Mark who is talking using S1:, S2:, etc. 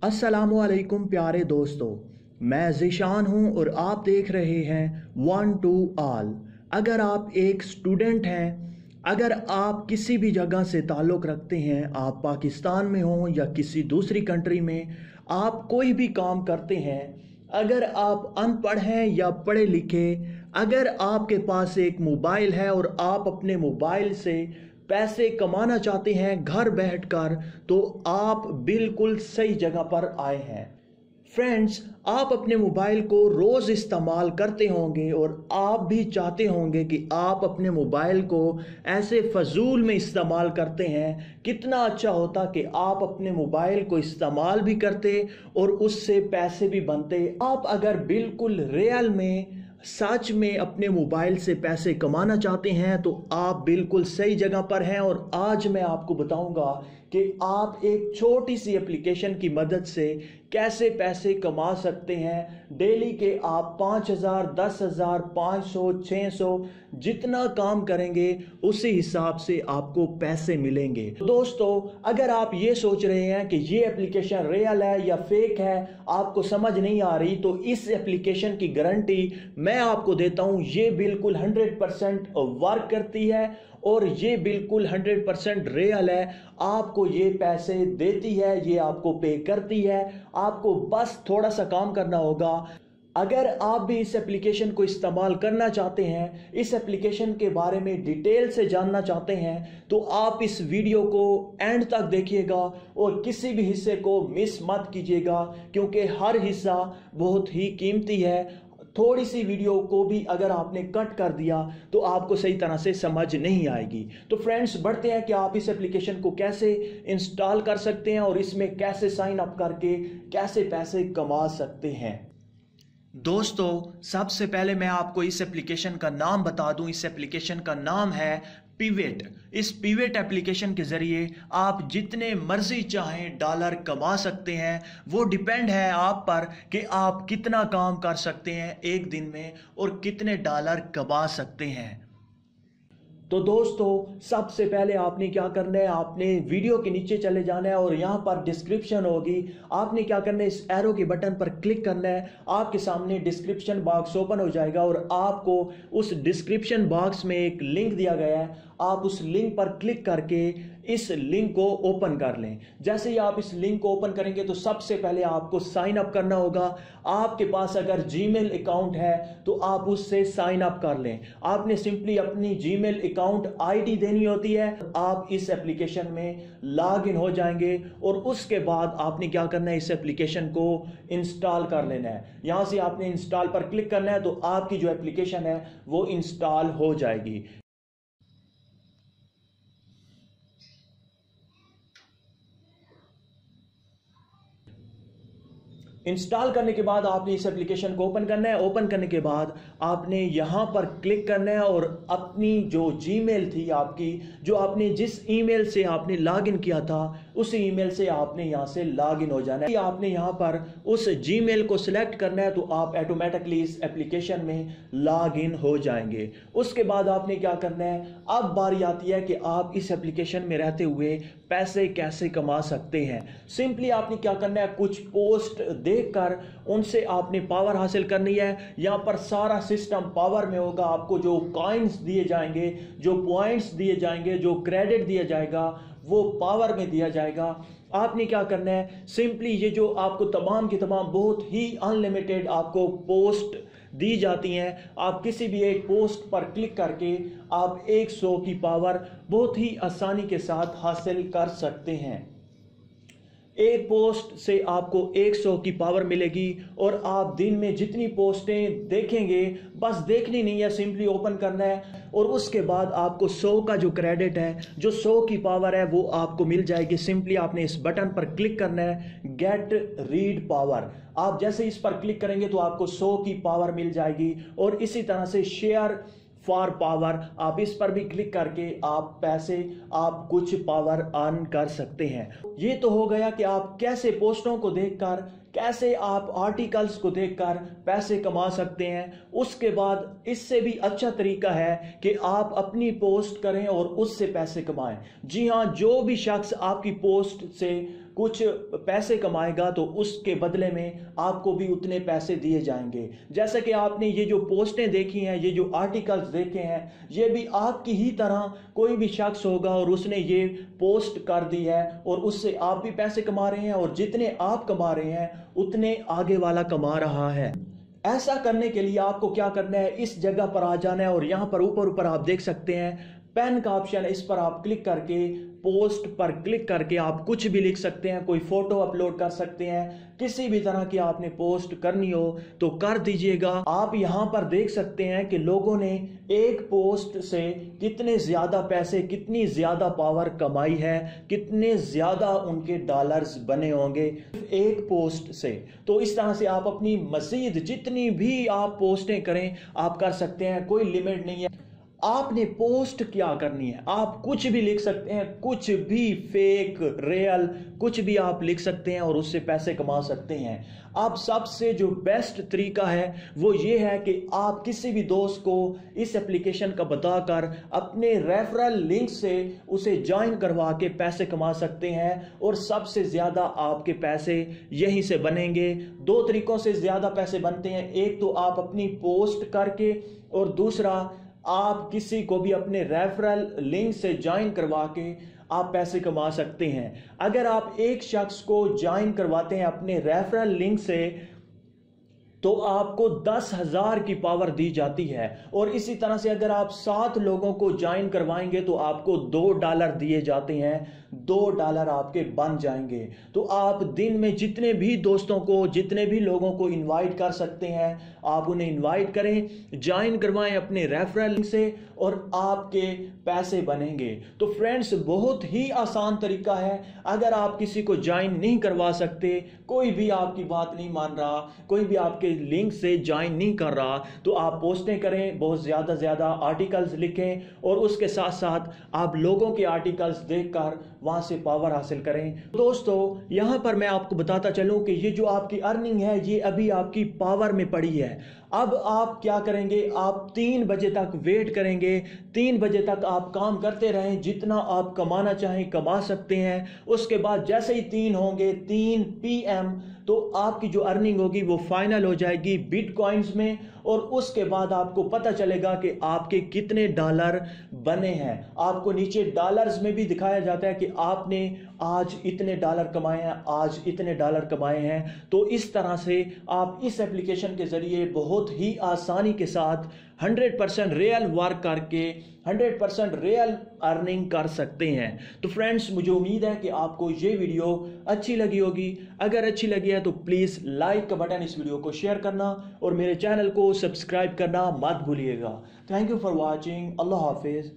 S1: अस्सलामुअलैकुम प्यारे दोस्तों, मैं ज़ीशान हूँ और आप देख रहे हैं वन टू ऑल। अगर आप एक स्टूडेंट हैं, अगर आप किसी भी जगह से ताल्लुक़ रखते हैं, आप पाकिस्तान में हों या किसी दूसरी कंट्री में, आप कोई भी काम करते हैं, अगर आप अनपढ़ हैं या पढ़े लिखे, अगर आपके पास एक मोबाइल है और आप अपने मोबाइल से पैसे कमाना चाहते हैं घर बैठकर, तो आप बिल्कुल सही जगह पर आए हैं। फ्रेंड्स, आप अपने मोबाइल को रोज़ इस्तेमाल करते होंगे और आप भी चाहते होंगे कि आप अपने मोबाइल को ऐसे फजूल में इस्तेमाल करते हैं। कितना अच्छा होता कि आप अपने मोबाइल को इस्तेमाल भी करते और उससे पैसे भी बनते। आप अगर बिल्कुल रियल में सच में अपने मोबाइल से पैसे कमाना चाहते हैं तो आप बिल्कुल सही जगह पर हैं। और आज मैं आपको बताऊंगा कि आप एक छोटी सी एप्लीकेशन की मदद से कैसे पैसे कमा सकते हैं। डेली के आप 5,000, 10,000, 500, 600 जितना काम करेंगे उसी हिसाब से आपको पैसे मिलेंगे। तो दोस्तों, अगर आप ये सोच रहे हैं कि ये एप्लीकेशन रियल है या फेक है, आपको समझ नहीं आ रही, तो इस एप्लीकेशन की गारंटी मैं आपको देता हूं। ये बिल्कुल 100% वर्क करती है और ये बिल्कुल 100% रियल है। आपको ये पैसे देती है, ये आपको पे करती है। आपको बस थोड़ा सा काम करना होगा। अगर आप भी इस एप्लीकेशन को इस्तेमाल करना चाहते हैं, इस एप्लीकेशन के बारे में डिटेल से जानना चाहते हैं, तो आप इस वीडियो को एंड तक देखिएगा और किसी भी हिस्से को मिस मत कीजिएगा, क्योंकि हर हिस्सा बहुत ही कीमती है। थोड़ी सी वीडियो को भी अगर आपने कट कर दिया तो आपको सही तरह से समझ नहीं आएगी। तो फ्रेंड्स, बढ़ते हैं कि आप इस एप्लीकेशन को कैसे इंस्टॉल कर सकते हैं और इसमें कैसे साइन अप करके कैसे पैसे कमा सकते हैं। दोस्तों, सबसे पहले मैं आपको इस एप्लीकेशन का नाम बता दूं। इस एप्लीकेशन का नाम है पिवेट। इस पिवेट एप्लीकेशन के ज़रिए आप जितने मर्जी चाहें डॉलर कमा सकते हैं। वो डिपेंड है आप पर कि आप कितना काम कर सकते हैं एक दिन में और कितने डॉलर कमा सकते हैं। तो दोस्तों, सबसे पहले आपने क्या करना है, आपने वीडियो के नीचे चले जाना है और यहाँ पर डिस्क्रिप्शन होगी। आपने क्या करना है, इस एरो के बटन पर क्लिक करना है। आपके सामने डिस्क्रिप्शन बॉक्स ओपन हो जाएगा और आपको उस डिस्क्रिप्शन बॉक्स में एक लिंक दिया गया है। आप उस लिंक पर क्लिक करके इस लिंक को ओपन कर लें। जैसे ही आप इस लिंक को ओपन करेंगे तो सबसे पहले आपको साइन अप करना होगा। आपके पास अगर जीमेल अकाउंट है तो आप उससे साइन अप कर लें। आपने सिंपली अपनी जीमेल अकाउंट आईडी देनी होती है। आप इस एप्लीकेशन में लॉग इन हो जाएंगे और उसके बाद आपने क्या करना है, इस एप्लीकेशन को इंस्टॉल कर लेना है। यहां से आपने इंस्टॉल पर क्लिक करना है तो आपकी जो एप्लीकेशन है वो इंस्टॉल हो जाएगी। इंस्टॉल करने के बाद आपने इस एप्लीकेशन को ओपन करना है। ओपन करने के बाद आपने यहां पर क्लिक करना है और अपनी जो जीमेल थी आपकी, जो आपने जिस ईमेल से आपने लॉगिन किया था, उस ईमेल से आपने यहां से लॉगिन हो जाना है। आपने यहां पर उस जीमेल को सिलेक्ट करना है तो आप ऑटोमेटिकली इस एप्लीकेशन में लॉगिन हो जाएंगे। उसके बाद आपने क्या करना है, अब बारी आती है कि आप इस एप्लीकेशन में रहते हुए पैसे कैसे कमा सकते हैं। सिंपली आपने क्या करना है, कुछ पोस्ट देखकर उनसे आपने पावर हासिल करनी है। यहां पर सारा सिस्टम पावर में होगा। आपको जो कॉइन्स दिए जाएंगे, जो पॉइंट्स दिए जाएंगे, जो क्रेडिट दिया जाएगा, वो पावर में दिया जाएगा। आपने क्या करना है, सिंपली ये जो आपको तमाम की तमाम बहुत ही अनलिमिटेड आपको पोस्ट दी जाती हैं, आप किसी भी एक पोस्ट पर क्लिक करके आप 100 की पावर बहुत ही आसानी के साथ हासिल कर सकते हैं। एक पोस्ट से आपको 100 की पावर मिलेगी और आप दिन में जितनी पोस्टें देखेंगे, बस देखनी नहीं है, सिंपली ओपन करना है और उसके बाद आपको 100 का जो क्रेडिट है, जो 100 की पावर है, वो आपको मिल जाएगी। सिंपली आपने इस बटन पर क्लिक करना है, गेट रीड पावर। आप जैसे इस पर क्लिक करेंगे तो आपको 100 की पावर मिल जाएगी। और इसी तरह से शेयर फॉर पावर, आप इस पर भी क्लिक करके आप पैसे, आप कुछ पावर अर्न कर सकते हैं। ये तो हो गया कि आप कैसे पोस्टों को देखकर, कैसे आप आर्टिकल्स को देखकर पैसे कमा सकते हैं। उसके बाद इससे भी अच्छा तरीका है कि आप अपनी पोस्ट करें और उससे पैसे कमाएं। जी हां, जो भी शख्स आपकी पोस्ट से कुछ पैसे कमाएगा तो उसके बदले में आपको भी उतने पैसे दिए जाएंगे। जैसे कि आपने ये जो पोस्टें देखी हैं, ये जो आर्टिकल्स देखे हैं, ये भी आपकी ही तरह कोई भी शख्स होगा और उसने ये पोस्ट कर दी है और उससे आप भी पैसे कमा रहे हैं और जितने आप कमा रहे हैं उतने आगे वाला कमा रहा है। ऐसा करने के लिए आपको क्या करना है, इस जगह पर आ जाना है और यहां पर ऊपर आप देख सकते हैं पेन का ऑप्शन है, इस पर आप क्लिक करके पोस्ट पर क्लिक करके आप कुछ भी लिख सकते हैं, कोई फोटो अपलोड कर सकते हैं, किसी भी तरह की आपने पोस्ट करनी हो तो कर दीजिएगा। आप यहां पर देख सकते हैं कि लोगों ने एक पोस्ट से कितने ज्यादा पैसे, कितनी ज्यादा पावर कमाई है, कितने ज्यादा उनके डॉलर्स बने होंगे एक पोस्ट से। तो इस तरह से आप अपनी मजीद जितनी भी आप पोस्टें करें आप कर सकते हैं, कोई लिमिट नहीं है। आपने पोस्ट क्या करनी है, आप कुछ भी लिख सकते हैं, कुछ भी, फेक रियल कुछ भी आप लिख सकते हैं और उससे पैसे कमा सकते हैं। अब सबसे जो बेस्ट तरीका है वो ये है कि आप किसी भी दोस्त को इस एप्लीकेशन का बताकर अपने रेफरल लिंक से उसे ज्वाइन करवा के पैसे कमा सकते हैं और सबसे ज्यादा आपके पैसे यहीं से बनेंगे। दो तरीकों से ज्यादा पैसे बनते हैं, एक तो आप अपनी पोस्ट करके और दूसरा आप किसी को भी अपने रेफरल लिंक से ज्वाइन करवा के आप पैसे कमा सकते हैं। अगर आप एक शख्स को ज्वाइन करवाते हैं अपने रेफरल लिंक से तो आपको 10,000 की पावर दी जाती है और इसी तरह से अगर आप 7 लोगों को ज्वाइन करवाएंगे तो आपको $2 दिए जाते हैं, $2 आपके बन जाएंगे। तो आप दिन में जितने भी दोस्तों को, जितने भी लोगों को इनवाइट कर सकते हैं आप उन्हें इनवाइट करें, ज्वाइन करवाएं अपने रेफरल लिंक से और आपके पैसे बनेंगे। तो फ्रेंड्स बहुत ही आसान तरीका है। अगर आप किसी को ज्वाइन नहीं करवा सकते, कोई भी आपकी बात नहीं मान रहा, कोई भी आपके लिंक से ज्वाइन नहीं कर रहा, तो आप पोस्टें करें, बहुत ज्यादा आर्टिकल्स लिखें और उसके साथ साथ आप लोगों के आर्टिकल्स देखकर वहां से पावर हासिल करें। दोस्तों यहां पर मैं आपको बताता चलूं कि ये जो आपकी अर्निंग है ये अभी आपकी पावर में पड़ी है। अब आप क्या करेंगे, आप 3 बजे तक वेट करेंगे, 3 बजे तक आप काम करते रहें, जितना आप कमाना चाहें कमा सकते हैं। उसके बाद जैसे ही 3 होंगे, 3 PM, तो आपकी जो अर्निंग होगी वो फाइनल हो जाएगी बिटकॉइंस में और उसके बाद आपको पता चलेगा कि आपके कितने डॉलर बने हैं। आपको नीचे डॉलर्स में भी दिखाया जाता है कि आपने आज इतने डॉलर कमाए हैं, आज इतने डॉलर कमाए हैं। तो इस तरह से आप इस एप्लीकेशन के जरिए बहुत ही आसानी के साथ 100% रियल वर्क करके 100% रियल अर्निंग कर सकते हैं। तो फ्रेंड्स मुझे उम्मीद है कि आपको ये वीडियो अच्छी लगी होगी। अगर अच्छी लगी है तो प्लीज़ लाइक का बटन इस वीडियो को शेयर करना और मेरे चैनल को सब्सक्राइब करना मत भूलिएगा। Thank you for watching. अल्लाह हाफिज़।